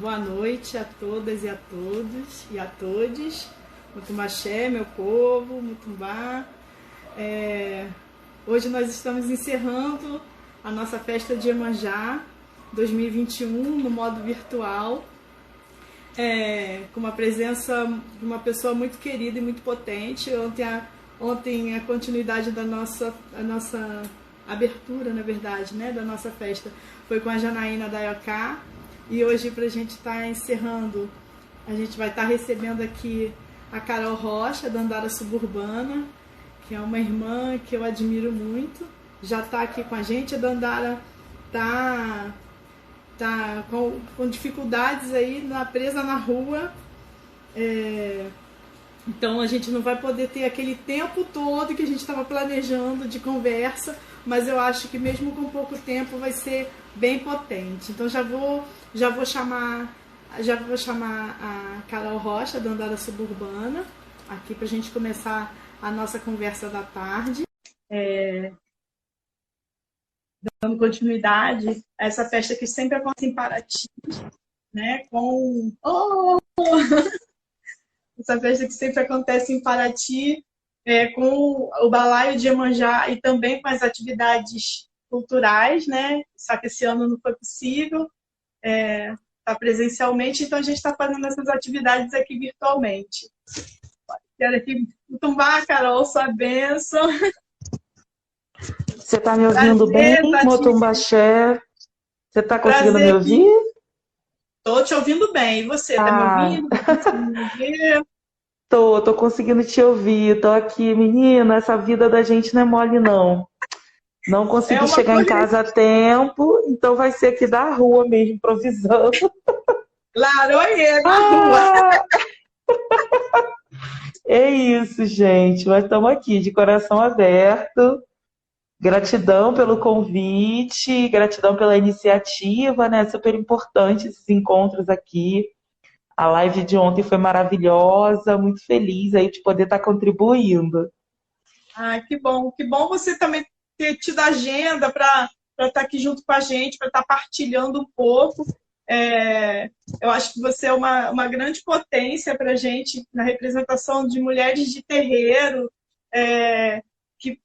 Boa noite a todas e a todos e a todes. Mutumbaxé, meu povo, Mutumbá. Hoje nós estamos encerrando a nossa festa de Iemanjá 2021 no modo virtual, com uma presença de uma pessoa muito querida e muito potente. Ontem a continuidade da nossa abertura, na verdade, né, da nossa festa foi com a Janaína da Ioká. E hoje, para a gente estar encerrando, a gente vai estar recebendo aqui a Carol Rocha, da Andara Suburbana, que é uma irmã que eu admiro muito. Já está aqui com a gente. A Dandara está com dificuldades aí, presa na rua. Então a gente não vai poder ter aquele tempo todo que a gente estava planejando de conversa, mas eu acho que mesmo com pouco tempo vai ser bem potente. Então já vou chamar a Carol Rocha, da Andara Suburbana, aqui para a gente começar a nossa conversa da tarde. Dando continuidade a essa festa que sempre acontece em Paraty, né? Essa festa que sempre acontece em Paraty, com o Balaio de Iemanjá e também com as atividades culturais, né? Só que esse ano não foi possível estar presencialmente, então a gente está fazendo essas atividades aqui virtualmente. Quero aqui tomar, Carol, sua bênção. Você está me ouvindo bem, Mutumbaxé? Você está conseguindo me ouvir? Estou te ouvindo bem. E você, está me ouvindo? Está conseguindo me ouvir? Tô conseguindo te ouvir. Tô aqui, menina, essa vida da gente não é mole, não. Não consegui chegar em casa a tempo, então vai ser aqui da rua mesmo, improvisando. Laroie da rua. É isso, gente. Mas estamos aqui, de coração aberto. Gratidão pelo convite, gratidão pela iniciativa, né? Super importante esses encontros aqui. A live de ontem foi maravilhosa, muito feliz aí de poder estar contribuindo. Ah, que bom você também ter tido agenda para estar aqui junto com a gente, para estar partilhando um pouco. Eu acho que você é uma grande potência para a gente na representação de mulheres de terreiro, que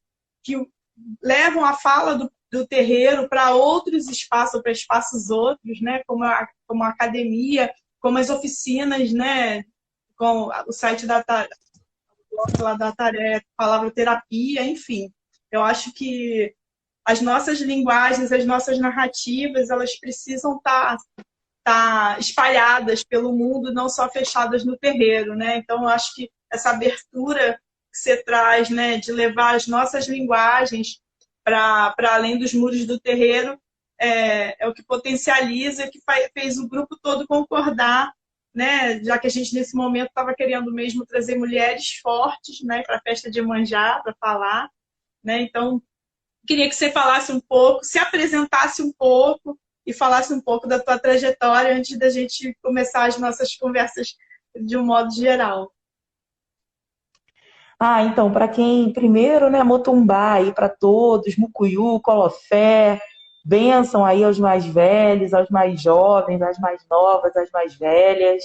levam a fala do terreiro para outros espaços, para espaços outros, né? Como a academia, como as oficinas, né? Com o site da Tarefa, Palavra Terapia, enfim. Eu acho que as nossas linguagens, as nossas narrativas, elas precisam estar espalhadas pelo mundo, não só fechadas no terreiro, né? Então, eu acho que essa abertura que você traz, né, de levar as nossas linguagens para além dos muros do terreiro, é o que potencializa, que fez o grupo todo concordar, né, já que a gente nesse momento estava querendo mesmo trazer mulheres fortes, né, para a festa de Iemanjá, para falar, né? Então, queria que você falasse um pouco, se apresentasse um pouco e falasse um pouco da tua trajetória antes da gente começar as nossas conversas de um modo geral. Então, para quem, primeiro, né, Motumbá aí para todos, Mucuyu, Colofé, bênção aí aos mais velhos, aos mais jovens, às mais novas, às mais velhas.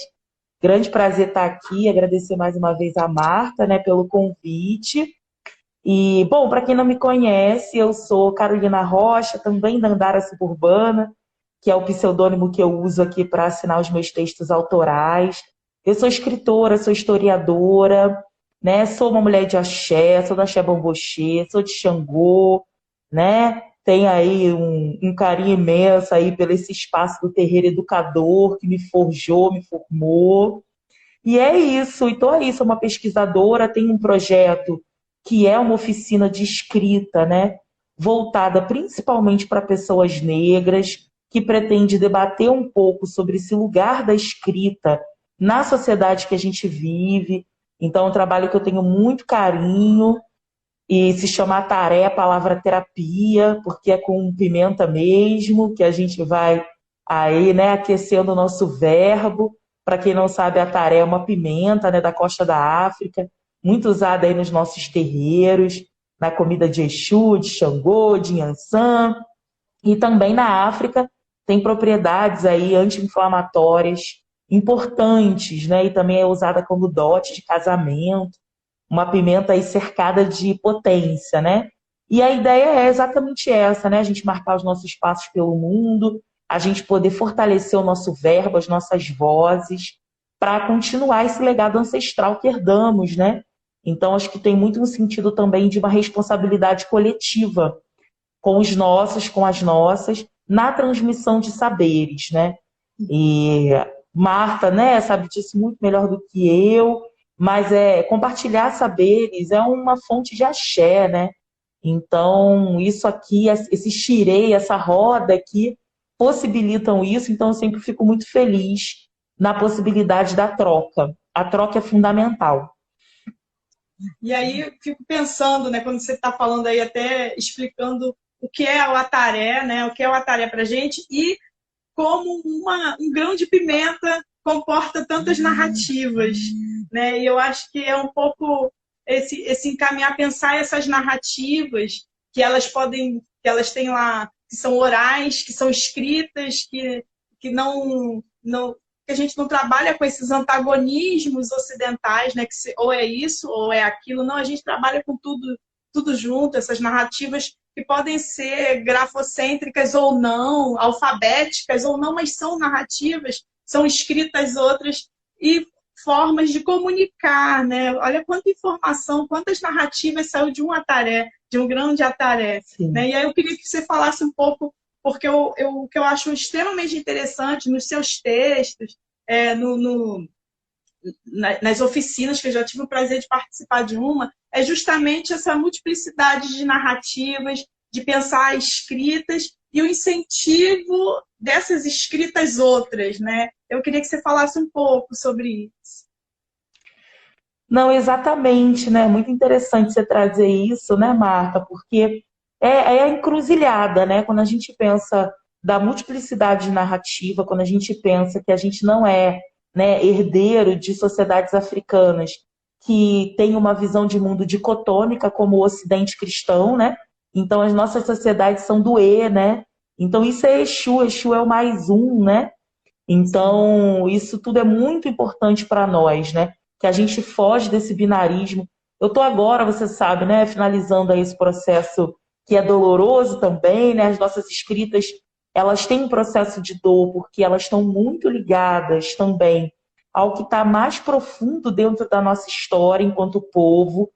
Grande prazer estar aqui, agradecer mais uma vez a Marta, né, pelo convite. E, bom, para quem não me conhece, eu sou Carolina Rocha, também da Andara Suburbana, que é o pseudônimo que eu uso aqui para assinar os meus textos autorais. Eu sou escritora, sou historiadora, né? Sou uma mulher de axé, sou da axé bamboxê, sou de Xangô, né? Tenho aí um carinho imenso aí pelo esse espaço do terreiro educador que me forjou, me formou. E é isso, então é isso, sou uma pesquisadora, tenho um projeto que é uma oficina de escrita, né? Voltada principalmente para pessoas negras, que pretende debater um pouco sobre esse lugar da escrita na sociedade que a gente vive. Então, é um trabalho que eu tenho muito carinho e se chama Tarefa, Palavra Terapia, porque é com pimenta mesmo, que a gente vai aí, né, aquecendo o nosso verbo. Para quem não sabe, a taré é uma pimenta, né, da costa da África, muito usada aí nos nossos terreiros, na comida de Exu, de Xangô, de Inhansã, e também na África tem propriedades aí anti-inflamatórias importantes, né? E também é usada como dote de casamento, uma pimenta aí cercada de potência, né? E a ideia é exatamente essa, né? A gente marcar os nossos passos pelo mundo, a gente poder fortalecer o nosso verbo, as nossas vozes, para continuar esse legado ancestral que herdamos, né? Então, acho que tem muito um sentido também de uma responsabilidade coletiva com os nossos, com as nossas, na transmissão de saberes, né? E Marta, né, sabe disso muito melhor do que eu, mas compartilhar saberes é uma fonte de axé, né? Então, isso aqui, esse xirei, essa roda aqui, possibilitam isso, então eu sempre fico muito feliz na possibilidade da troca. A troca é fundamental. E aí eu fico pensando, né, quando você está falando aí, até explicando o que é o ataré, né, o que é o ataré para a gente, e como um grão de pimenta comporta tantas narrativas, né? E eu acho que é um pouco esse encaminhar, pensar essas narrativas que elas têm lá, que são orais, que são escritas, que não que a gente não trabalha com esses antagonismos ocidentais, né? Ou é isso ou é aquilo. Não, a gente trabalha com tudo junto, essas narrativas que podem ser grafocêntricas ou não, alfabéticas ou não, mas são narrativas, são escritas outras e formas de comunicar, né? Olha quanta informação, quantas narrativas saiu de um ataré, de um grão de ataré, né? E aí eu queria que você falasse um pouco, porque o que eu acho extremamente interessante nos seus textos, nas oficinas, que eu já tive o prazer de participar de uma, é justamente essa multiplicidade de narrativas, de pensar escritas e o incentivo dessas escritas outras, né? Eu queria que você falasse um pouco sobre isso. Não, exatamente, né? Muito interessante você trazer isso, né, Marta? Porque é a encruzilhada, né? Quando a gente pensa da multiplicidade de narrativa, quando a gente pensa que a gente não é, né, herdeiro de sociedades africanas que têm uma visão de mundo dicotômica, como o Ocidente cristão, né? Então as nossas sociedades são do E, né? Então isso é Exu, Exu é o mais um, né? Então, isso tudo é muito importante para nós, né? Que a gente foge desse binarismo. Eu estou agora, você sabe, né, finalizando aí esse processo que é doloroso também, né? As nossas escritas, elas têm um processo de dor, porque elas estão muito ligadas também ao que está mais profundo dentro da nossa história enquanto povo.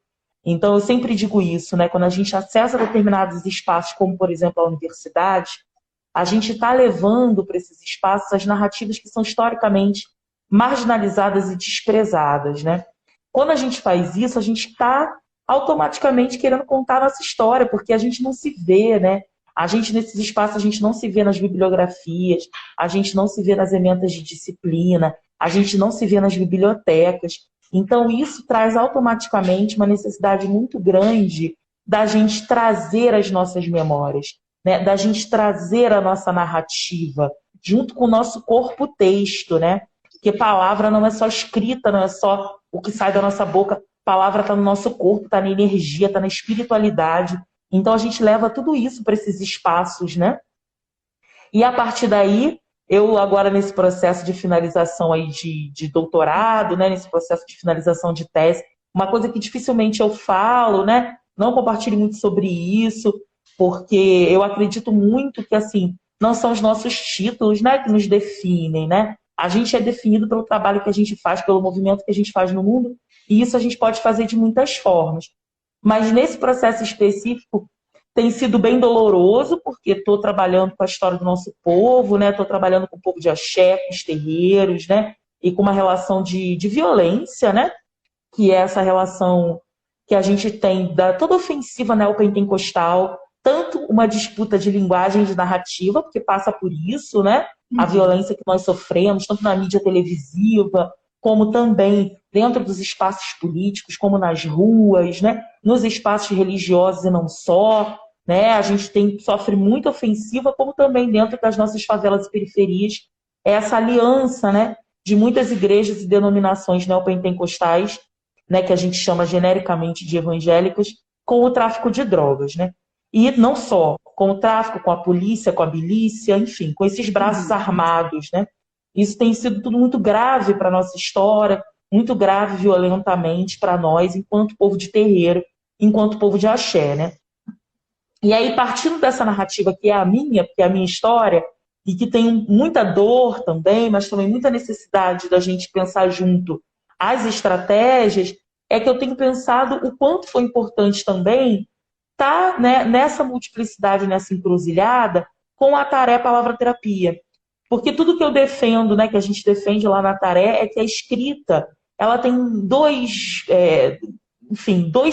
Então, eu sempre digo isso, né? Quando a gente acessa determinados espaços, como, por exemplo, a universidade, a gente está levando para esses espaços as narrativas que são historicamente marginalizadas e desprezadas, né? Quando a gente faz isso, a gente está automaticamente querendo contar a nossa história, porque a gente não se vê, né? A gente, nesses espaços, a gente não se vê nas bibliografias, a gente não se vê nas emendas de disciplina, a gente não se vê nas bibliotecas. Então, isso traz automaticamente uma necessidade muito grande da gente trazer as nossas memórias, né? Da gente trazer a nossa narrativa, junto com o nosso corpo-texto, né? Porque palavra não é só escrita, não é só o que sai da nossa boca. Palavra está no nosso corpo, está na energia, está na espiritualidade. Então a gente leva tudo isso para esses espaços, né? E a partir daí, eu agora nesse processo de finalização aí de doutorado, né? Nesse processo de finalização de tese, uma coisa que dificilmente eu falo, né? Não compartilho muito sobre isso, porque eu acredito muito que, assim, não são os nossos títulos, né, que nos definem, né? A gente é definido pelo trabalho que a gente faz, pelo movimento que a gente faz no mundo, e isso a gente pode fazer de muitas formas. Mas nesse processo específico tem sido bem doloroso, porque estou trabalhando com a história do nosso povo, né? Estou trabalhando com o povo de axé, com os terreiros, né? E com uma relação de violência, né? Que é essa relação que a gente tem da toda ofensiva neopentecostal, tanto uma disputa de linguagem de narrativa, porque passa por isso, né? A violência que nós sofremos, tanto na mídia televisiva, como também dentro dos espaços políticos, como nas ruas, né? Nos espaços religiosos e não só, né? A gente sofre muita ofensiva, como também dentro das nossas favelas e periferias, essa aliança, né? De muitas igrejas e denominações neopentecostais, né? Que a gente chama genericamente de evangélicas, com o tráfico de drogas, né? E não só, com o tráfico, com a polícia, com a milícia, enfim, com esses braços armados, né? Isso tem sido tudo muito grave para a nossa história, muito grave violentamente para nós, enquanto povo de terreiro, enquanto povo de axé, né? E aí, partindo dessa narrativa que é a minha, porque é a minha história, e que tem muita dor também, mas também muita necessidade da gente pensar junto as estratégias, é que eu tenho pensado o quanto foi importante também estar, né, nessa multiplicidade, nessa encruzilhada, com a Taré Palavra Terapia. Porque tudo que eu defendo, né, que a gente defende lá na Taré, é que a escrita ela tem dois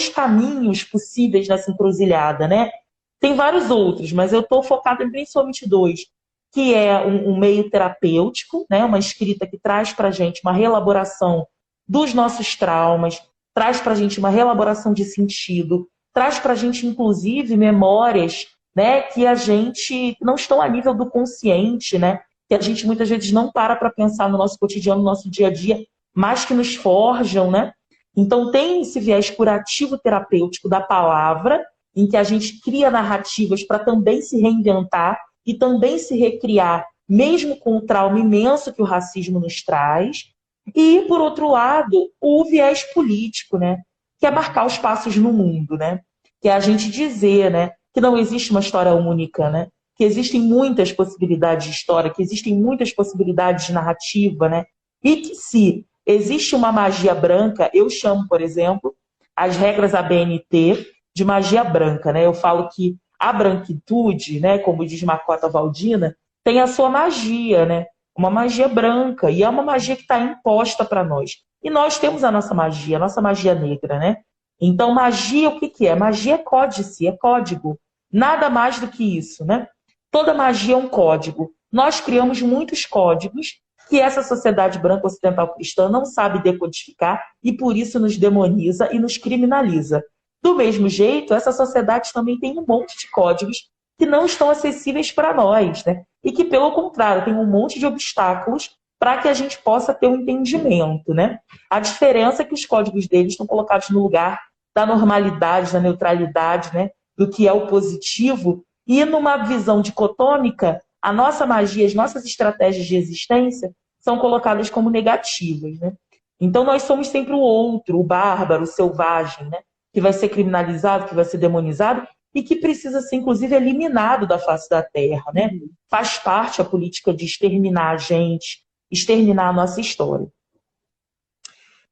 caminhos possíveis nessa encruzilhada, né? Tem vários outros, mas eu estou focada em principalmente dois, que é um meio terapêutico, né? Uma escrita que traz para a gente uma reelaboração dos nossos traumas, traz para a gente uma reelaboração de sentido, traz para a gente, inclusive, memórias, né, que a gente não estão a nível do consciente, né? Que a gente muitas vezes não para pensar no nosso cotidiano, no nosso dia a dia, mas que nos forjam, né? Então tem esse viés curativo terapêutico da palavra, em que a gente cria narrativas para também se reinventar e também se recriar, mesmo com o trauma imenso que o racismo nos traz. E, por outro lado, o viés político, né? Que é marcar os passos no mundo, né? Que é a gente dizer, né, que não existe uma história única, né? Que existem muitas possibilidades de história, que existem muitas possibilidades de narrativa, né? E que se existe uma magia branca, eu chamo, por exemplo, as regras ABNT de magia branca, né? Eu falo que a branquitude, né, como diz Marcota Valdina, tem a sua magia, né? Uma magia branca, e é uma magia que está imposta para nós. E nós temos a nossa magia negra, né? Então, magia, o que que é? Magia é códice, é código. Nada mais do que isso, né? Toda magia é um código. Nós criamos muitos códigos que essa sociedade branca ocidental cristã não sabe decodificar e por isso nos demoniza e nos criminaliza. Do mesmo jeito, essa sociedade também tem um monte de códigos que não estão acessíveis para nós, né? E que, pelo contrário, tem um monte de obstáculos para que a gente possa ter um entendimento, né? A diferença é que os códigos deles estão colocados no lugar da normalidade, da neutralidade, né? Do que é o positivo. E numa visão dicotômica, a nossa magia, as nossas estratégias de existência são colocadas como negativas, né? Então nós somos sempre o outro, o bárbaro, o selvagem, né? Que vai ser criminalizado, que vai ser demonizado e que precisa ser, inclusive, eliminado da face da terra, né? Faz parte a política de exterminar a gente, exterminar a nossa história.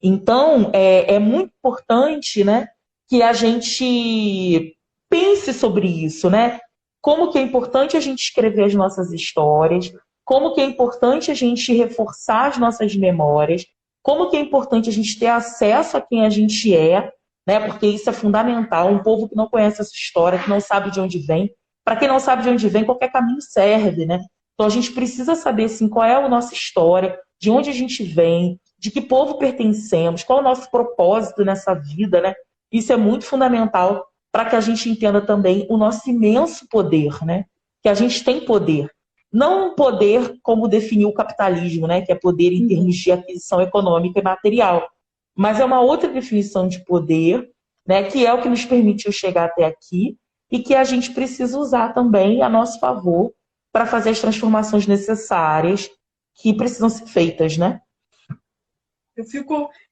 Então, é muito importante, né, que a gente pense sobre isso, né? Como que é importante a gente escrever as nossas histórias, como que é importante a gente reforçar as nossas memórias, como que é importante a gente ter acesso a quem a gente é, né? Porque isso é fundamental. Um povo que não conhece essa história, que não sabe de onde vem. Para quem não sabe de onde vem, qualquer caminho serve, né? Então a gente precisa saber assim, qual é a nossa história, de onde a gente vem, de que povo pertencemos, qual é o nosso propósito nessa vida, né? Isso é muito fundamental para que a gente entenda também o nosso imenso poder, né? Que a gente tem poder. Não um poder como definiu o capitalismo, né? Que é poder em termos de aquisição econômica e material. Mas é uma outra definição de poder, né? Que é o que nos permitiu chegar até aqui e que a gente precisa usar também a nosso favor para fazer as transformações necessárias que precisam ser feitas, né?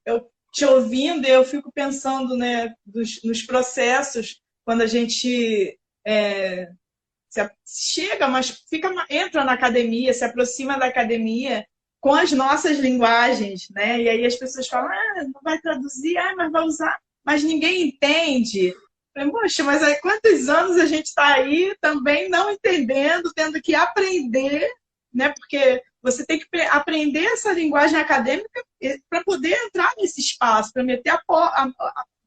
Eu te ouvindo, eu fico pensando, né, nos processos, quando a gente chega, mas entra na academia, se aproxima da academia com as nossas linguagens, né? E aí as pessoas falam, não vai traduzir, mas vai usar, mas ninguém entende. Poxa, mas há quantos anos a gente está aí também não entendendo, tendo que aprender, né? Porque você tem que aprender essa linguagem acadêmica para poder entrar nesse espaço, para meter a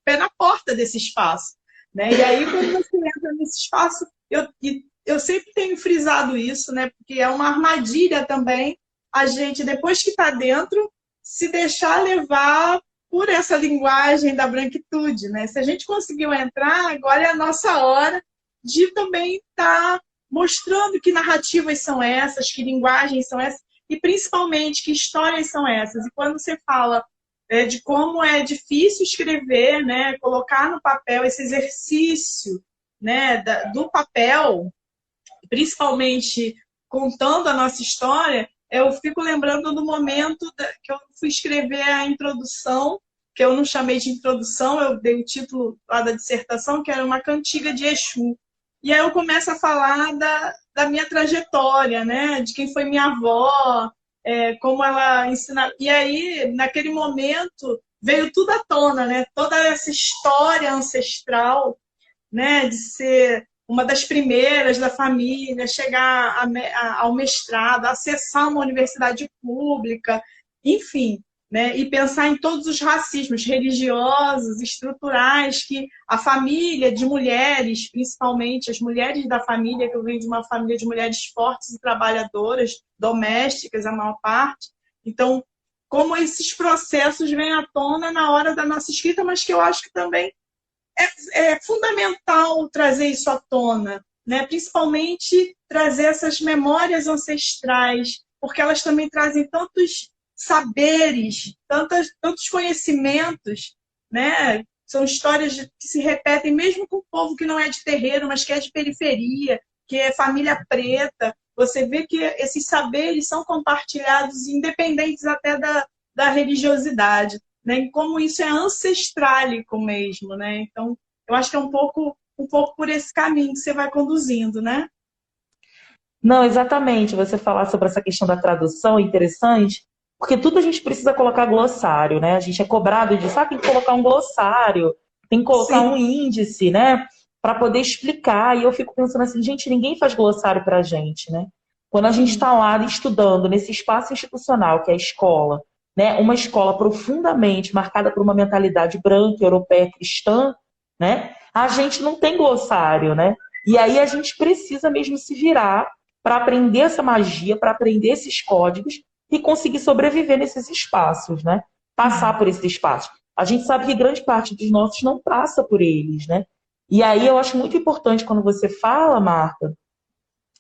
pé na porta desse espaço, né? E aí, quando você entra nesse espaço, eu sempre tenho frisado isso, né? Porque é uma armadilha também a gente, depois que está dentro, se deixar levar por essa linguagem da branquitude, né? Se a gente conseguiu entrar, agora é a nossa hora de também estar mostrando que narrativas são essas, que linguagens são essas, e principalmente que histórias são essas. E quando você fala de como é difícil escrever, né? Colocar no papel esse exercício, né? do papel, principalmente contando a nossa história, eu fico lembrando do momento que eu fui escrever a introdução, que eu não chamei de introdução, eu dei o título lá da dissertação, que era uma cantiga de Exu. E aí eu começo a falar da minha trajetória, né? De quem foi minha avó, como ela ensina. E aí, naquele momento, veio tudo à tona, né? Toda essa história ancestral, né? De ser uma das primeiras da família, chegar ao mestrado, acessar uma universidade pública, enfim, né? E pensar em todos os racismos religiosos, estruturais, que a família de mulheres, principalmente as mulheres da família, que eu venho de uma família de mulheres fortes e trabalhadoras, domésticas, a maior parte. Então, como esses processos vêm à tona na hora da nossa escrita, mas que eu acho que também é fundamental trazer isso à tona, né? Principalmente trazer essas memórias ancestrais, porque elas também trazem tantos saberes, tantos conhecimentos, né? São histórias que se repetem mesmo com o povo que não é de terreiro, mas que é de periferia, que é família preta. Você vê que esses saberes são compartilhados, independentes até da religiosidade, né? E como isso é ancestrálico mesmo, né? Então, eu acho que é um pouco por esse caminho que você vai conduzindo, né? Não, exatamente. Você falar sobre essa questão da tradução é interessante, porque tudo a gente precisa colocar glossário, né? A gente é cobrado de, tem que colocar um glossário, tem que colocar Sim. um índice, né? Para poder explicar. E eu fico pensando assim, gente, ninguém faz glossário para a gente, né? Quando a gente está lá estudando nesse espaço institucional, que é a escola, né? Uma escola profundamente marcada por uma mentalidade branca, europeia, cristã, né? A gente não tem glossário, né? E aí a gente precisa mesmo se virar para aprender essa magia, para aprender esses códigos e conseguir sobreviver nesses espaços, né? Passar por esses espaços. A gente sabe que grande parte dos nossos não passa por eles, né? E aí eu acho muito importante quando você fala, Marta,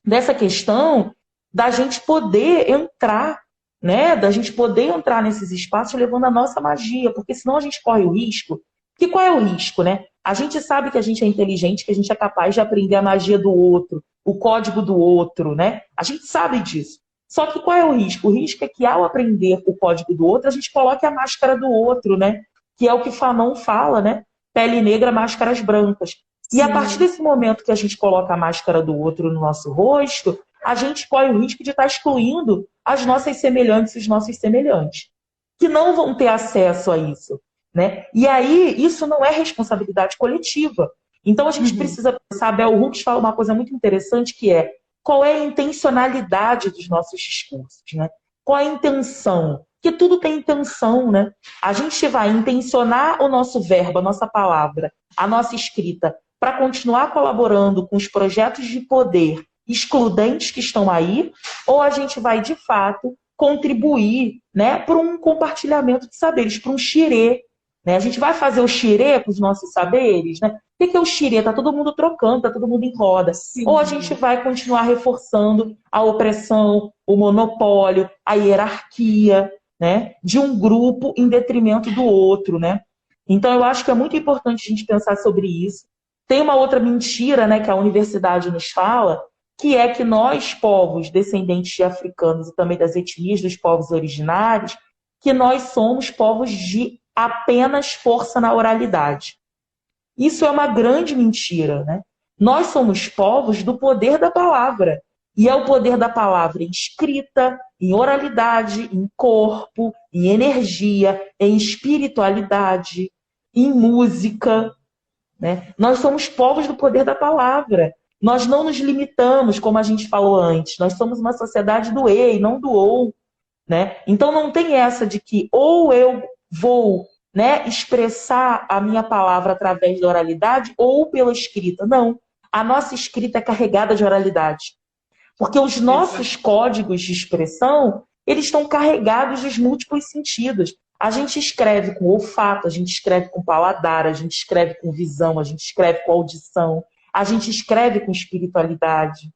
dessa questão da gente poder entrar, né? Da gente poder entrar nesses espaços levando a nossa magia, porque senão a gente corre o risco. Que qual é o risco, né? A gente sabe que a gente é inteligente, que a gente é capaz de aprender a magia do outro, o código do outro, né? A gente sabe disso. Só que qual é o risco? O risco é que ao aprender o código do outro, a gente coloque a máscara do outro, né? Que é o que Fanon fala, né? Pele negra, máscaras brancas. E a partir desse momento que a gente coloca a máscara do outro no nosso rosto, a gente corre o risco de estar excluindo as nossas semelhantes e os nossos semelhantes, que não vão ter acesso a isso, né? E aí, isso não é responsabilidade coletiva. Então, a gente precisa pensar, Bell Hooks fala uma coisa muito interessante, que é qual é a intencionalidade dos nossos discursos, né? Qual é a intenção? Porque tudo tem intenção, né? A gente vai intencionar o nosso verbo, a nossa palavra, a nossa escrita, para continuar colaborando com os projetos de poder excludentes que estão aí, ou a gente vai, de fato, contribuir, né, para um compartilhamento de saberes, para um xirê, né? A gente vai fazer o xirê com os nossos saberes, né? O que é o xirê? Está todo mundo trocando, está todo mundo em roda. Sim. Ou a gente vai continuar reforçando a opressão, o monopólio, a hierarquia, né, de um grupo em detrimento do outro, né? Então, eu acho que é muito importante a gente pensar sobre isso. Tem uma outra mentira, né, que a universidade nos fala, que é que nós, povos descendentes de africanos e também das etnias dos povos originários, que nós somos povos de apenas força na oralidade. Isso é uma grande mentira, né? Nós somos povos do poder da palavra. E é o poder da palavra em escrita, em oralidade, em corpo, em energia, em espiritualidade, em música, né? Nós somos povos do poder da palavra. Nós não nos limitamos, como a gente falou antes. Nós somos uma sociedade do e, não do ou, né? Então não tem essa de que ou eu vou, né, expressar a minha palavra através da oralidade ou pela escrita. Não. A nossa escrita é carregada de oralidade. Porque os nossos códigos de expressão, eles estão carregados dos múltiplos sentidos. A gente escreve com olfato, a gente escreve com paladar, a gente escreve com visão, a gente escreve com audição, a gente escreve com espiritualidade,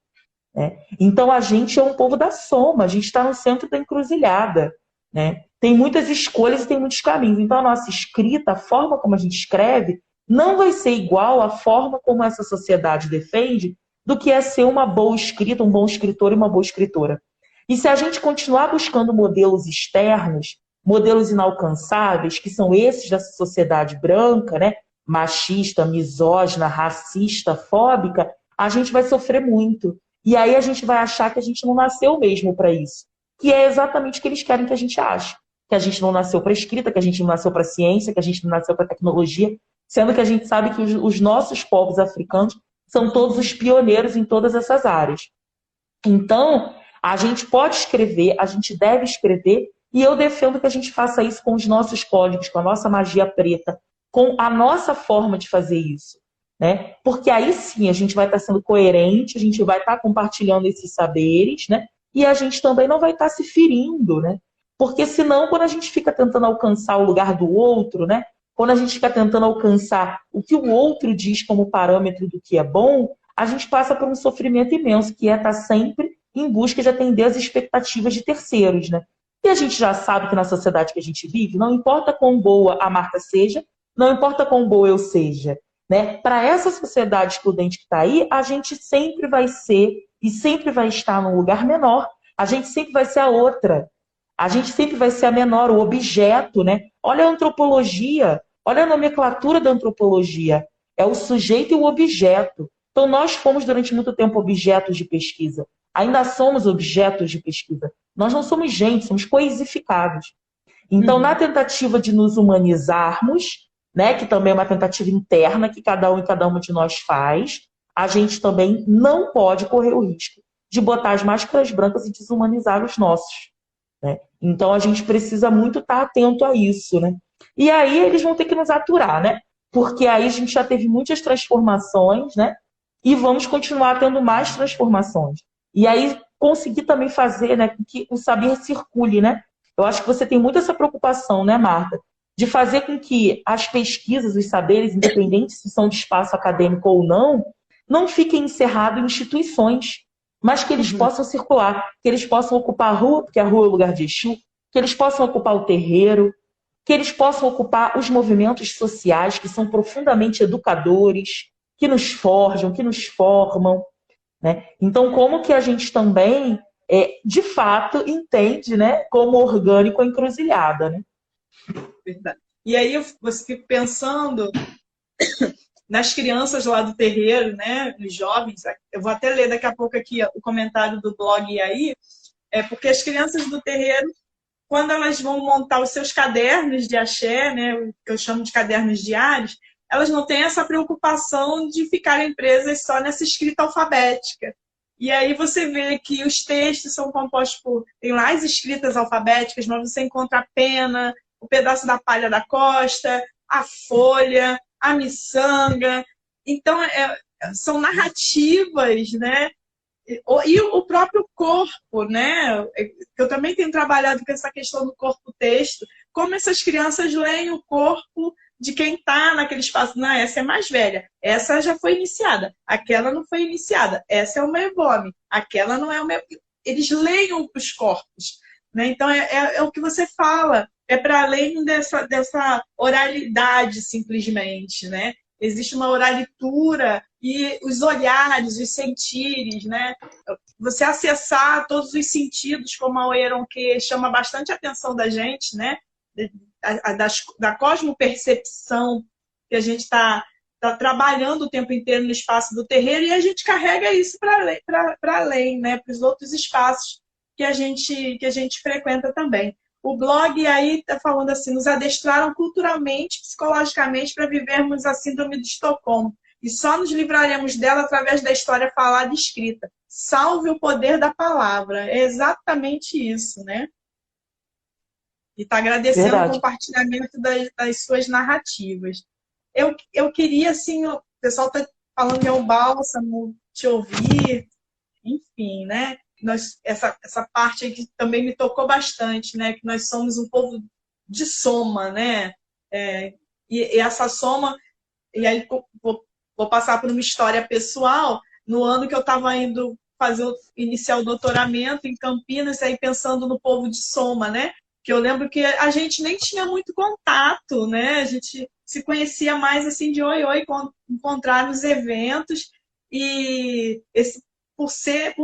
né? Então a gente é um povo da soma, a gente está no centro da encruzilhada, né? Tem muitas escolhas e tem muitos caminhos. Então a nossa escrita, a forma como a gente escreve, não vai ser igual à forma como essa sociedade defende do que é ser uma boa escrita, um bom escritor e uma boa escritora. E se a gente continuar buscando modelos externos, modelos inalcançáveis, que são esses da sociedade branca, né? Machista, misógina, racista, fóbica, a gente vai sofrer muito. E aí a gente vai achar que a gente não nasceu mesmo para isso. Que é exatamente o que eles querem que a gente ache. Que a gente não nasceu para escrita, que a gente não nasceu para ciência, que a gente não nasceu para tecnologia, sendo que a gente sabe que os nossos povos africanos são todos os pioneiros em todas essas áreas. Então, a gente pode escrever, a gente deve escrever, e eu defendo que a gente faça isso com os nossos códigos, com a nossa magia preta, com a nossa forma de fazer isso. Né? Porque aí sim a gente vai estar sendo coerente, a gente vai estar compartilhando esses saberes, né? E a gente também não vai estar se ferindo, né? Porque senão, quando a gente fica tentando alcançar o lugar do outro, né? Quando a gente fica tentando alcançar o que o outro diz como parâmetro do que é bom, a gente passa por um sofrimento imenso, que é estar sempre em busca de atender as expectativas de terceiros, né? E a gente já sabe que na sociedade que a gente vive, não importa quão boa a marca seja, não importa quão boa eu seja, né? Para essa sociedade excludente que está aí, a gente sempre vai ser e sempre vai estar num lugar menor. A gente sempre vai ser a outra. A gente sempre vai ser a menor, o objeto, né? Olha a antropologia, olha a nomenclatura da antropologia. É o sujeito e o objeto. Então, nós fomos durante muito tempo objetos de pesquisa. Ainda somos objetos de pesquisa. Nós não somos gente, somos coisificados. Então, na tentativa de nos humanizarmos, né, que também é uma tentativa interna que cada um e cada uma de nós faz, a gente também não pode correr o risco de botar as máscaras brancas e desumanizar os nossos. Né? Então, a gente precisa muito estar atento a isso. Né? E aí, eles vão ter que nos aturar, né? Porque aí a gente já teve muitas transformações, né? E vamos continuar tendo mais transformações. E aí, conseguir também fazer, né, com que o saber circule, né? Eu acho que você tem muito essa preocupação, né, Marta? De fazer com que as pesquisas, os saberes, independentes se são de espaço acadêmico ou não, não fiquem encerrados em instituições, mas que eles possam circular, que eles possam ocupar a rua, porque a rua é o lugar de Exu, que eles possam ocupar o terreiro, que eles possam ocupar os movimentos sociais, que são profundamente educadores, que nos forjam, que nos formam. Né? Então, como que a gente também, de fato, entende, né, como orgânico a encruzilhada, né? Verdade. E aí eu fico pensando nas crianças lá do terreiro, né, nos jovens. Eu vou até ler daqui a pouco aqui o comentário do blog aí, porque as crianças do terreiro, quando elas vão montar os seus cadernos de axé, né, o que eu chamo de cadernos diários, elas não têm essa preocupação de ficarem presas só nessa escrita alfabética. E aí você vê que os textos são compostos por... Tem lá as escritas alfabéticas, mas você encontra a pena, o pedaço da palha da costa, a folha, a miçanga. Então, são narrativas, né? E o próprio corpo, né? Eu também tenho trabalhado com essa questão do corpo-texto, como essas crianças leem o corpo de quem está naquele espaço. Não, essa é mais velha, essa já foi iniciada, aquela não foi iniciada, essa é uma Evome, aquela não é uma... Eles leem os corpos, né? Então, é o que você fala, é para além dessa oralidade, simplesmente, né? Existe uma oralitura e os olhares, os sentires, né? Você acessar todos os sentidos, como a Oeron, que chama bastante a atenção da gente, né? Da cosmopercepção que a gente está trabalhando o tempo inteiro no espaço do terreiro, e a gente carrega isso para além, né? Para os outros espaços que a gente frequenta também. O blog aí está falando assim: nos adestraram culturalmente, psicologicamente, para vivermos a síndrome de Estocolmo. E só nos livraremos dela através da história falada e escrita. Salve o poder da palavra. É exatamente isso, né? E está agradecendo Verdade. o compartilhamento das suas narrativas. Eu queria, assim, o pessoal está falando de um bálsamo, te ouvir, enfim, né? Essa parte aí que também me tocou bastante, né? Que nós somos um povo de soma, né? E essa soma, e aí vou passar por uma história pessoal. No ano que eu estava indo iniciar o doutoramento em Campinas, aí pensando no povo de soma, né? Que eu lembro que a gente nem tinha muito contato, né? A gente se conhecia mais assim de oi, encontrar nos eventos. e por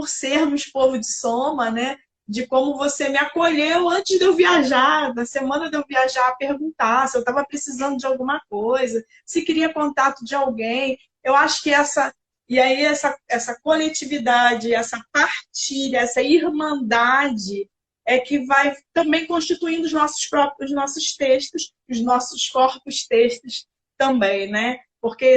sermos povo de Soma, né? De como você me acolheu antes de eu viajar, na semana de eu viajar, perguntar se eu estava precisando de alguma coisa, se queria contato de alguém. Eu acho que essa coletividade, essa partilha, essa irmandade é que vai também constituindo os nossos textos, os nossos corpos textos também, né? Porque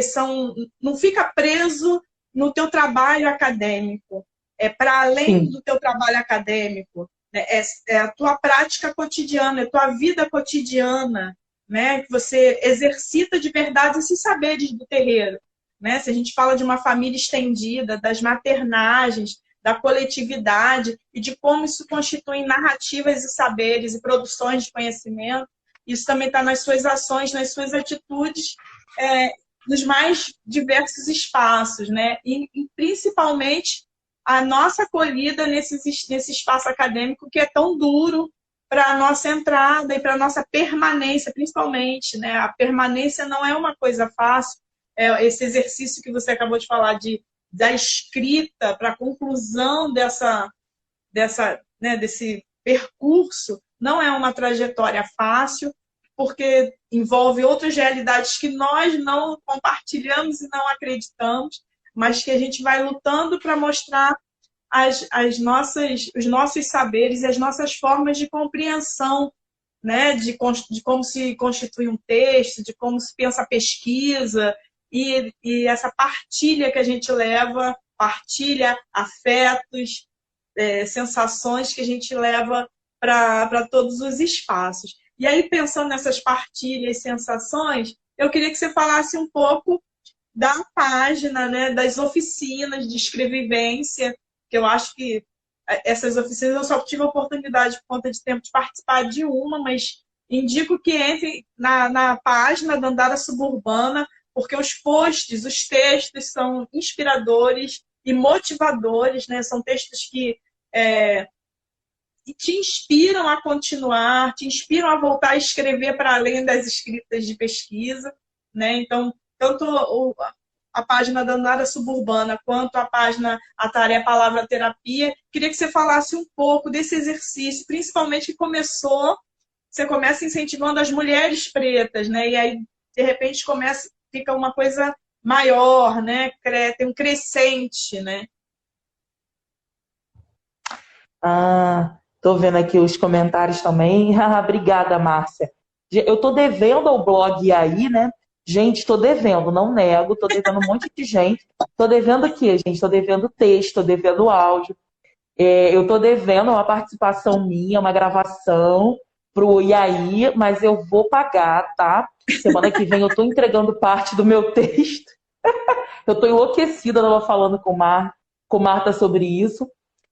não fica preso no teu trabalho acadêmico, é para além Sim. do teu trabalho acadêmico, né? É a tua prática cotidiana, é a tua vida cotidiana, né? Que você exercita de verdade esses saberes do terreiro, né? Se a gente fala de uma família estendida, das maternagens, da coletividade e de como isso constitui narrativas e saberes e produções de conhecimento, isso também está nas suas ações, nas suas atitudes, nos mais diversos espaços, né? E principalmente a nossa acolhida nesse espaço acadêmico que é tão duro para a nossa entrada e para a nossa permanência, principalmente, né? A permanência não é uma coisa fácil, esse exercício que você acabou de falar da escrita para a conclusão desse percurso não é uma trajetória fácil, porque envolve outras realidades que nós não compartilhamos e não acreditamos, mas que a gente vai lutando para mostrar os nossos saberes e as nossas formas de compreensão, né? De como se constitui um texto, de como se pensa a pesquisa, e essa partilha que a gente leva, partilha afetos, sensações que a gente leva para todos os espaços. E aí, pensando nessas partilhas, sensações, eu queria que você falasse um pouco da página, né, das oficinas de escrevivência, que eu acho que essas oficinas eu só tive a oportunidade, por conta de tempo, de participar de uma, mas indico que entre na página da Andara Suburbana, porque os posts, os textos são inspiradores e motivadores, né? São textos que te inspiram a continuar, te inspiram a voltar a escrever para além das escritas de pesquisa, né? Então, tanto a página da Andara Suburbana quanto a página A Tarefa Palavra Terapia, queria que você falasse um pouco desse exercício, principalmente que você começa incentivando as mulheres pretas, né? E aí, de repente, fica uma coisa maior, né? Tem um crescente, né? Tô vendo aqui os comentários também. Obrigada, Márcia. Eu tô devendo ao blog aí, né? Gente, tô devendo, não nego, tô devendo um monte de gente. Tô devendo o quê, gente? Tô devendo texto, tô devendo áudio. Eu tô devendo uma participação minha, uma gravação pro Iaí, mas eu vou pagar, tá? Semana que vem eu tô entregando parte do meu texto. Eu tô enlouquecida, tava falando com Marta sobre isso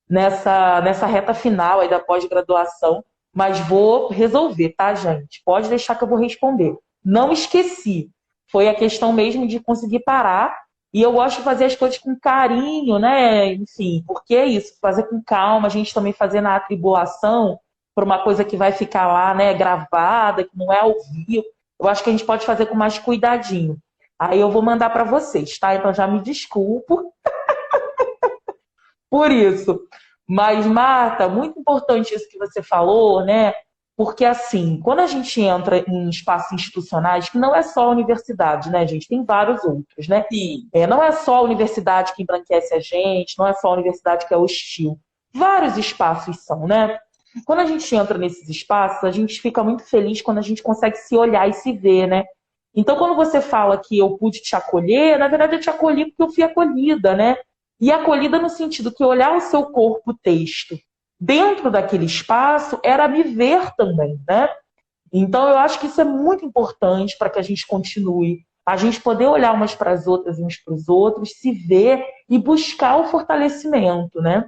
nessa reta final aí da pós-graduação, mas vou resolver, tá, gente? Pode deixar que eu vou responder. Não esqueci. Foi a questão mesmo de conseguir parar. E eu gosto de fazer as coisas com carinho, né? Enfim, porque é isso, fazer com calma, a gente também fazer na atribulação para uma coisa que vai ficar lá, né, gravada, que não é ao vivo. Eu acho que a gente pode fazer com mais cuidadinho. Aí eu vou mandar para vocês, tá? Então já me desculpo por isso. Mas, Marta, muito importante isso que você falou, né? Porque, assim, quando a gente entra em espaços institucionais, que não é só a universidade, né, gente? Tem vários outros, né? Sim. Não é só a universidade que embranquece a gente, não é só a universidade que é hostil. Vários espaços são, né? Quando a gente entra nesses espaços, a gente fica muito feliz quando a gente consegue se olhar e se ver, né? Então, quando você fala que eu pude te acolher, na verdade eu te acolhi porque eu fui acolhida, né? E acolhida no sentido que olhar o seu corpo texto dentro daquele espaço era me ver também, né? Então eu acho que isso é muito importante para que a gente continue, a gente poder olhar umas para as outras, uns para os outros, se ver e buscar o fortalecimento, né?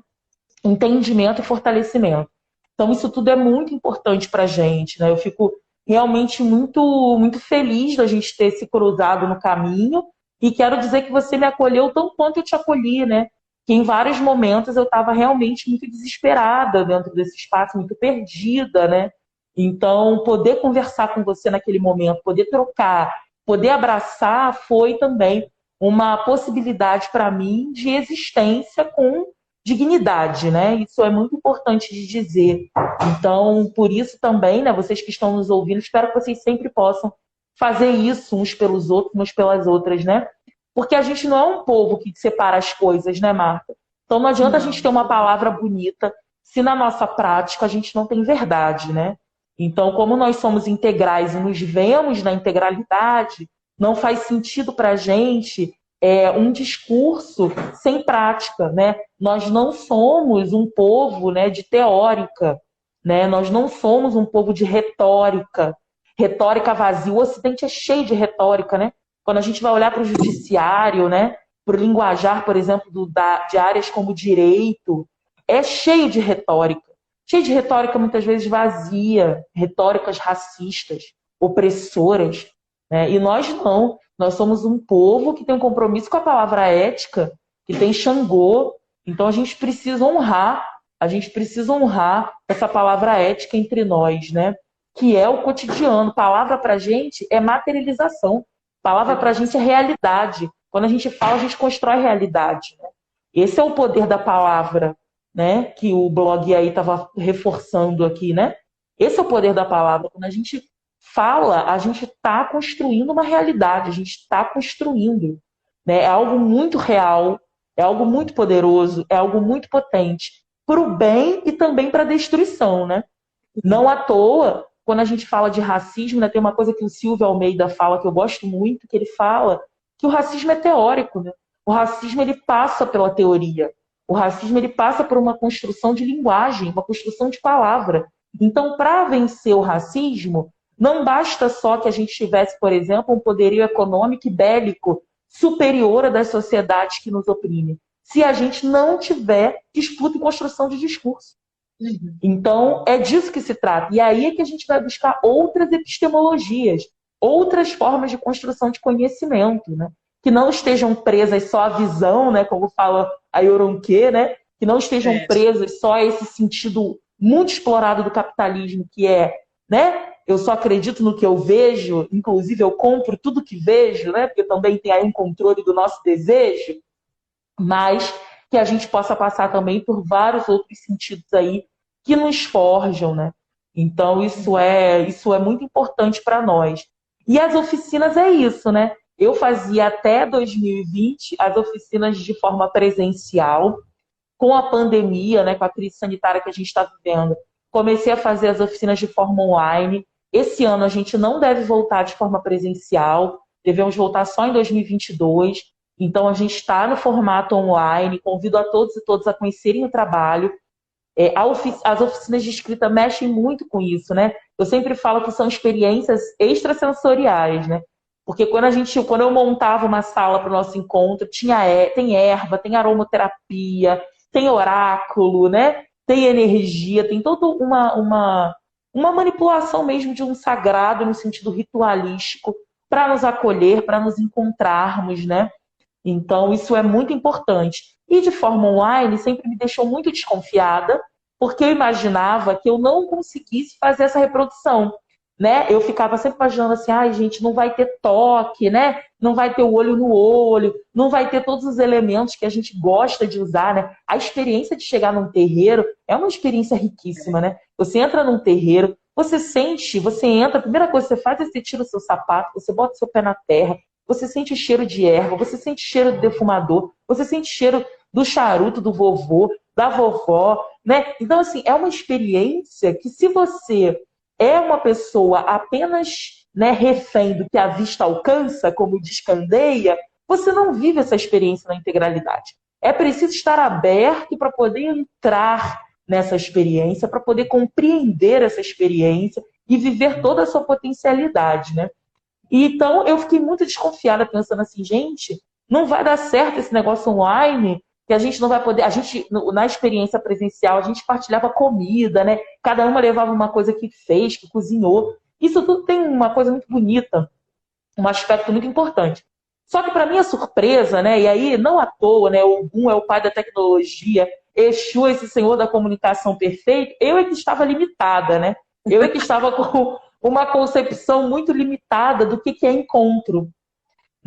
Entendimento e fortalecimento. Então isso tudo é muito importante para a gente, né? Eu fico realmente muito, muito feliz da gente ter se cruzado no caminho e quero dizer que você me acolheu tão quanto eu te acolhi, né? Que em vários momentos eu estava realmente muito desesperada dentro desse espaço, muito perdida, né? Então, poder conversar com você naquele momento, poder trocar, poder abraçar, foi também uma possibilidade para mim de existência com dignidade, né? Isso é muito importante de dizer. Então, por isso também, né, vocês que estão nos ouvindo, espero que vocês sempre possam fazer isso uns pelos outros, umas pelas outras, né? Porque a gente não é um povo que separa as coisas, né, Marta? Então não adianta a gente ter uma palavra bonita se na nossa prática a gente não tem verdade, né? Então, como nós somos integrais e nos vemos na integralidade, não faz sentido para a gente um discurso sem prática, né? Nós não somos um povo, né, de teórica, né? Nós não somos um povo de retórica, retórica vazia. O Ocidente é cheio de retórica, né? Quando a gente vai olhar para o judiciário, né, para o linguajar, por exemplo, de áreas como direito, é cheio de retórica muitas vezes vazia, retóricas racistas, opressoras, né? E nós não. Nós somos um povo que tem um compromisso com a palavra ética, que tem Xangô. Então a gente precisa honrar essa palavra ética entre nós, né? Que é o cotidiano. Palavra pra gente é materialização. Palavra pra gente é realidade. Quando a gente fala, a gente constrói realidade, né? Esse é o poder da palavra, né? Que o blog aí estava reforçando aqui, né? Esse é o poder da palavra. Quando a gente fala, a gente está construindo uma realidade, a gente está construindo, né? É algo muito real, é algo muito poderoso, é algo muito potente para o bem e também para a destruição, né? Não à toa, quando a gente fala de racismo, né, tem uma coisa que o Silvio Almeida fala que eu gosto muito, que ele fala que o racismo é teórico, né? O racismo ele passa pela teoria. O racismo ele passa por uma construção de linguagem, uma construção de palavra. Então, para vencer o racismo, não basta só que a gente tivesse, por exemplo, um poderio econômico e bélico superior a das sociedades que nos oprimem, se a gente não tiver disputa e construção de discurso. Então, é disso que se trata. E aí é que a gente vai buscar outras epistemologias, outras formas de construção de conhecimento, né? Que não estejam presas só à visão, né? Como fala a Yoronke, né? Que não estejam presas só a esse sentido muito explorado do capitalismo, que é, né? Eu só acredito no que eu vejo, inclusive eu compro tudo que vejo, né? Porque também tem aí um controle do nosso desejo, mas que a gente possa passar também por vários outros sentidos aí que nos forjam, né? Então, isso é muito importante para nós. E as oficinas é isso, né? Eu fazia até 2020 as oficinas de forma presencial. Com a pandemia, né, com a crise sanitária que a gente está vivendo, comecei a fazer as oficinas de forma online. Esse ano a gente não deve voltar de forma presencial, devemos voltar só em 2022. Então, a gente está no formato online, convido a todos e todas a conhecerem o trabalho. As oficinas de escrita mexem muito com isso, né? Eu sempre falo que são experiências extrasensoriais, né? Porque quando eu montava uma sala para o nosso encontro, tem erva, tem aromaterapia, tem oráculo, né? Tem energia, tem toda uma manipulação mesmo de um sagrado no sentido ritualístico para nos acolher, para nos encontrarmos, né? Então, isso é muito importante. E de forma online, sempre me deixou muito desconfiada, porque eu imaginava que eu não conseguisse fazer essa reprodução, né? Eu ficava sempre imaginando assim, ai, gente, não vai ter toque, né? Não vai ter o olho no olho, não vai ter todos os elementos que a gente gosta de usar, né? A experiência de chegar num terreiro é uma experiência riquíssima, né? Você entra num terreiro, você entra, a primeira coisa que você faz é você tira o seu sapato, você bota o seu pé na terra, você sente o cheiro de erva, você sente o cheiro do defumador, você sente o cheiro do charuto do vovô, da vovó, né? Então, assim, é uma experiência que se você é uma pessoa apenas, né, refém do que a vista alcança, como diz Candeia, você não vive essa experiência na integralidade. É preciso estar aberto para poder entrar nessa experiência, para poder compreender essa experiência e viver toda a sua potencialidade, né? E, então, eu fiquei muito desconfiada, pensando assim, gente, não vai dar certo esse negócio online, que a gente não vai poder... na experiência presencial, a gente partilhava comida, né? Cada uma levava uma coisa que fez, que cozinhou. Isso tudo tem uma coisa muito bonita, um aspecto muito importante. Só que, para minha surpresa, né? E aí, não à toa, né? Ogum é o pai da tecnologia, Exu, esse senhor da comunicação perfeito, eu é que estava limitada, né? Eu é que estava com uma concepção muito limitada do que é encontro,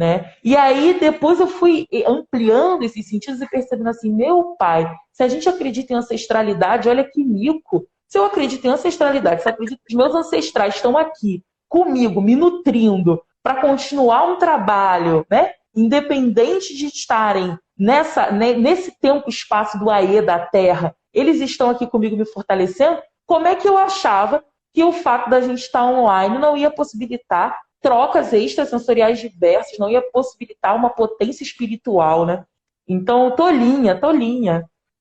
né? E aí depois eu fui ampliando esses sentidos e percebendo assim, meu pai, se a gente acredita em ancestralidade, olha que mico. Se eu acredito em ancestralidade, se eu acredito que os meus ancestrais estão aqui comigo, me nutrindo, para continuar um trabalho, né? Independente de estarem nesse tempo e espaço do Aê da Terra, eles estão aqui comigo me fortalecendo, como é que eu achava que o fato da gente estar online não ia possibilitar trocas extrasensoriais diversas, não ia possibilitar uma potência espiritual, né? Então, tolinha,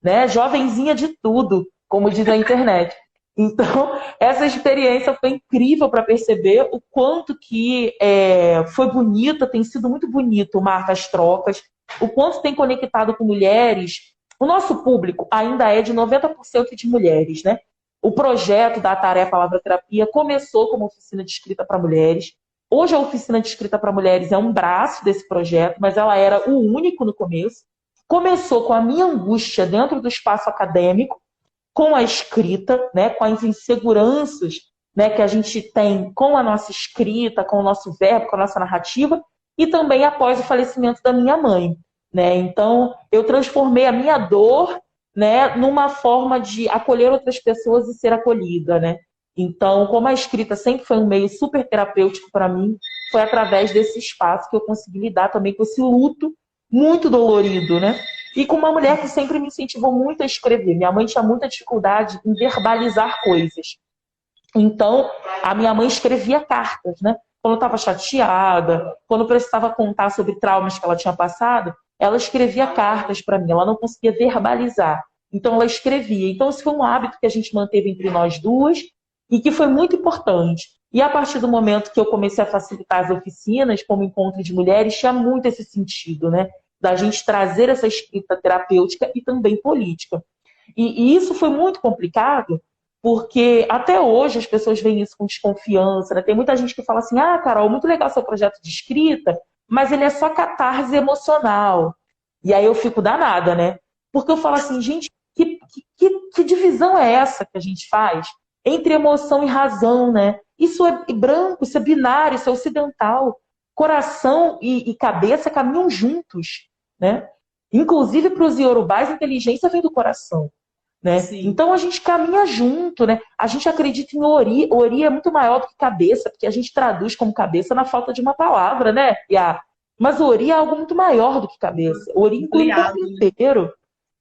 né? Jovenzinha de tudo, como diz a internet. Então, essa experiência foi incrível para perceber o quanto que foi bonita, tem sido muito bonito, Marta, as trocas, o quanto tem conectado com mulheres. O nosso público ainda é de 90% de mulheres, né? O projeto da Tarefa Palavra Terapia começou como oficina de escrita para mulheres. Hoje a oficina de escrita para mulheres é um braço desse projeto, mas ela era o único no começo. Começou com a minha angústia dentro do espaço acadêmico, com a escrita, né, com as inseguranças, né, que a gente tem com a nossa escrita, com o nosso verbo, com a nossa narrativa, e também após o falecimento da minha mãe, né? Então, eu transformei a minha dor, né, numa forma de acolher outras pessoas e ser acolhida, né? Então, como a escrita sempre foi um meio super terapêutico para mim, foi através desse espaço que eu consegui lidar também com esse luto muito dolorido, né? E com uma mulher que sempre me incentivou muito a escrever. Minha mãe tinha muita dificuldade em verbalizar coisas. Então, a minha mãe escrevia cartas, né? Quando estava chateada, quando precisava contar sobre traumas que ela tinha passado, ela escrevia cartas para mim. Ela não conseguia verbalizar. Então, ela escrevia. Então, esse foi um hábito que a gente manteve entre nós duas e que foi muito importante. E a partir do momento que eu comecei a facilitar as oficinas, como encontro de mulheres, tinha muito esse sentido, né? Da gente trazer essa escrita terapêutica e também política. E isso foi muito complicado, porque até hoje as pessoas veem isso com desconfiança, né? Tem muita gente que fala assim, Carol, muito legal seu projeto de escrita, mas ele é só catarse emocional. E aí eu fico danada, né? Porque eu falo assim, gente, que divisão é essa que a gente faz entre emoção e razão, né? Isso é branco, isso é binário, isso é ocidental. Coração e cabeça caminham juntos, né? Inclusive para os iorubás, a inteligência vem do coração, né? Então a gente caminha junto, né? A gente acredita em Ori. Ori é muito maior do que cabeça, porque a gente traduz como cabeça na falta de uma palavra, né? Mas Ori é algo muito maior do que cabeça. Ori inclui o corpo inteiro.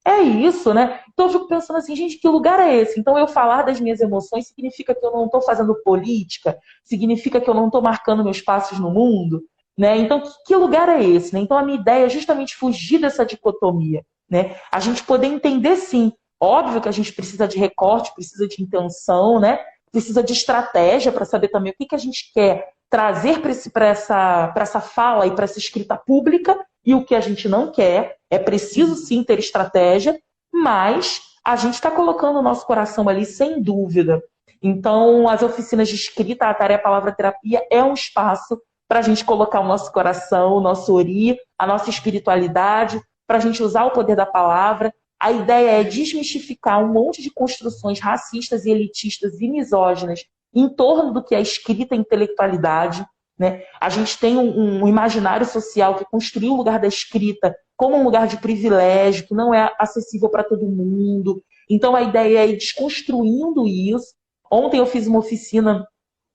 É isso, né? Então eu fico pensando assim, gente, que lugar é esse? Então eu falar das minhas emoções significa que eu não estou fazendo política? Significa que eu não estou marcando meus passos no mundo? Né? Então, que lugar é esse? Né? Então a minha ideia é justamente fugir dessa dicotomia. Né? A gente poder entender, sim. Óbvio que a gente precisa de recorte, precisa de intenção, né? Precisa de estratégia para saber também o que a gente quer trazer para essa fala e para essa escrita pública e o que a gente não quer. É preciso sim ter estratégia, mas a gente está colocando o nosso coração ali sem dúvida. Então, as oficinas de escrita, a Tarefa Palavra Terapia é um espaço para a gente colocar o nosso coração, o nosso ori, a nossa espiritualidade, para a gente usar o poder da palavra. A ideia é desmistificar um monte de construções racistas e elitistas e misóginas em torno do que é escrita e intelectualidade. Né? A gente tem um imaginário social que construiu o lugar da escrita como um lugar de privilégio, que não é acessível para todo mundo. Então a ideia é ir desconstruindo isso. Ontem eu fiz uma oficina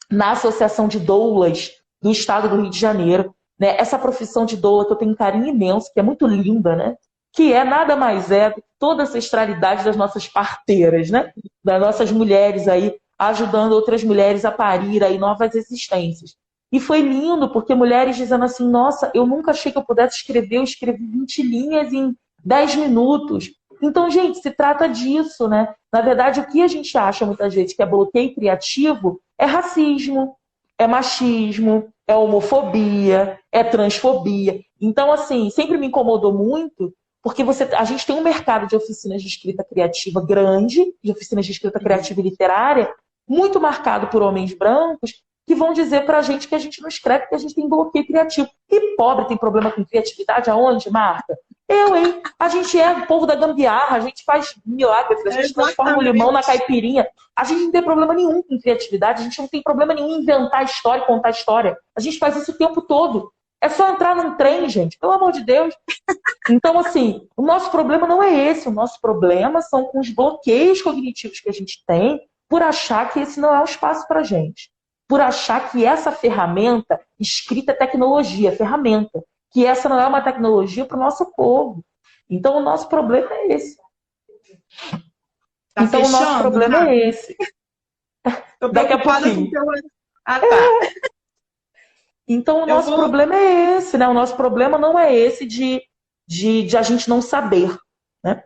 na Associação de Doulas do Estado do Rio de Janeiro. Né? Essa profissão de doula que eu tenho um carinho imenso, que é muito linda, né? Que é nada mais do que toda a ancestralidade das nossas parteiras, né? Das nossas mulheres aí, ajudando outras mulheres a parir aí novas existências. E foi lindo, porque mulheres dizendo assim, nossa, eu nunca achei que eu pudesse escrever, eu escrevi 20 linhas em 10 minutos. Então, gente, se trata disso, né? Na verdade, o que a gente acha muitas vezes que é bloqueio criativo é racismo, é machismo, é homofobia, é transfobia. Então, assim, sempre me incomodou muito, porque a gente tem um mercado de oficinas de escrita criativa grande, de oficinas de escrita criativa e literária, muito marcado por homens brancos, que vão dizer pra gente que a gente não escreve porque a gente tem bloqueio criativo. E pobre tem problema com criatividade aonde, Marta? Eu, hein? A gente é o povo da gambiarra, a gente faz milagres, a gente transforma o limão na caipirinha. A gente não tem problema nenhum com criatividade, a gente não tem problema nenhum em inventar história e contar história. A gente faz isso o tempo todo. É só entrar num trem, gente, pelo amor de Deus. Então, assim, o nosso problema não é esse. O nosso problema são com os bloqueios cognitivos que a gente tem por achar que esse não é um espaço para gente. Por achar que essa ferramenta, escrita é tecnologia, ferramenta, que essa não é uma tecnologia para o nosso povo. Então, o nosso problema é esse. Tá então, o nosso fechando, problema tá? é esse. Tô Daqui a preocupada com o pouquinho. teu... Ah, tá. Então, o Eu nosso vou... problema é esse, né? O nosso problema não é esse de a gente não saber, né?